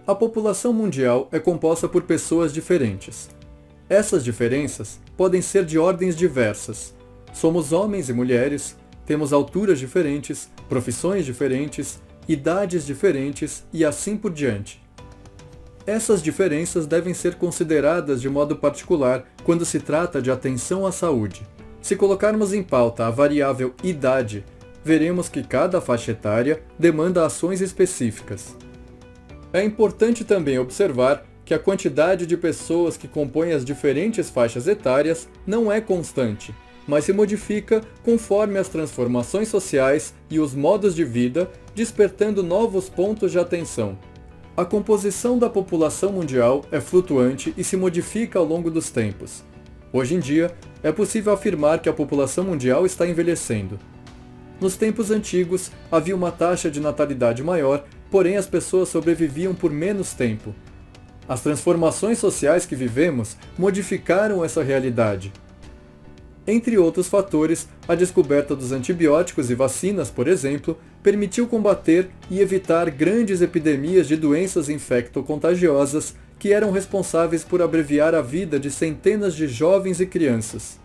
A população mundial é composta por pessoas diferentes. Essas diferenças podem ser de ordens diversas. Somos homens e mulheres, temos alturas diferentes, profissões diferentes, idades diferentes e assim por diante. Essas diferenças devem ser consideradas de modo particular quando se trata de atenção à saúde. Se colocarmos em pauta a variável idade, veremos que cada faixa etária demanda ações específicas. É importante também observar que a quantidade de pessoas que compõem as diferentes faixas etárias não é constante, mas se modifica conforme as transformações sociais e os modos de vida, despertando novos pontos de atenção. A composição da população mundial é flutuante e se modifica ao longo dos tempos. Hoje em dia, é possível afirmar que a população mundial está envelhecendo. Nos tempos antigos, havia uma taxa de natalidade maior, porém as pessoas sobreviviam por menos tempo. As transformações sociais que vivemos modificaram essa realidade. Entre outros fatores, a descoberta dos antibióticos e vacinas, por exemplo, permitiu combater e evitar grandes epidemias de doenças infecto-contagiosas que eram responsáveis por abreviar a vida de centenas de jovens e crianças.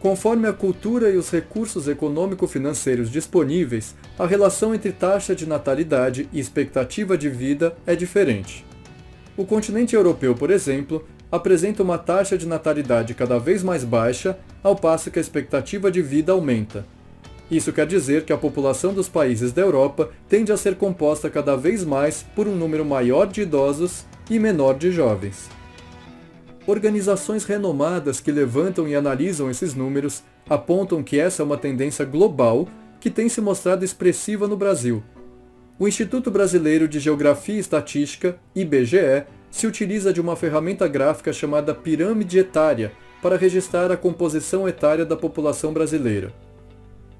Conforme a cultura e os recursos econômico-financeiros disponíveis, a relação entre taxa de natalidade e expectativa de vida é diferente. O continente europeu, por exemplo, apresenta uma taxa de natalidade cada vez mais baixa, ao passo que a expectativa de vida aumenta. Isso quer dizer que a população dos países da Europa tende a ser composta cada vez mais por um número maior de idosos e menor de jovens. Organizações renomadas que levantam e analisam esses números apontam que essa é uma tendência global que tem se mostrado expressiva no Brasil. O Instituto Brasileiro de Geografia e Estatística, IBGE, se utiliza de uma ferramenta gráfica chamada pirâmide etária para registrar a composição etária da população brasileira.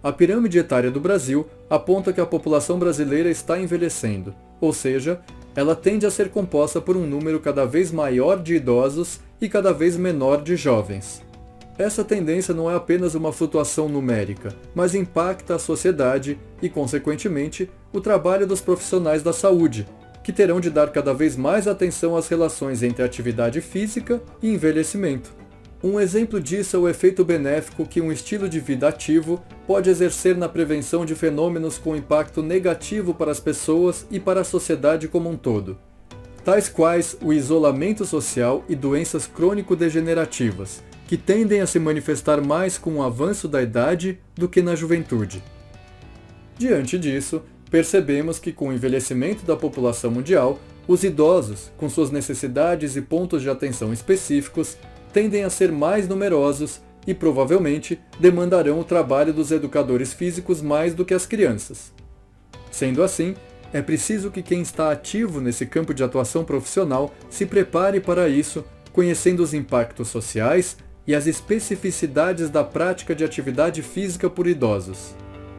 A pirâmide etária do Brasil aponta que a população brasileira está envelhecendo, ou seja, ela tende a ser composta por um número cada vez maior de idosos e cada vez menor de jovens. Essa tendência não é apenas uma flutuação numérica, mas impacta a sociedade e, consequentemente, o trabalho dos profissionais da saúde, que terão de dar cada vez mais atenção às relações entre atividade física e envelhecimento. Um exemplo disso é o efeito benéfico que um estilo de vida ativo pode exercer na prevenção de fenômenos com impacto negativo para as pessoas e para a sociedade como um todo, tais quais o isolamento social e doenças crônico-degenerativas, que tendem a se manifestar mais com o avanço da idade do que na juventude. Diante disso, percebemos que com o envelhecimento da população mundial, os idosos, com suas necessidades e pontos de atenção específicos, tendem a ser mais numerosos e provavelmente demandarão o trabalho dos educadores físicos mais do que as crianças. Sendo assim, é preciso que quem está ativo nesse campo de atuação profissional se prepare para isso, conhecendo os impactos sociais e as especificidades da prática de atividade física por idosos.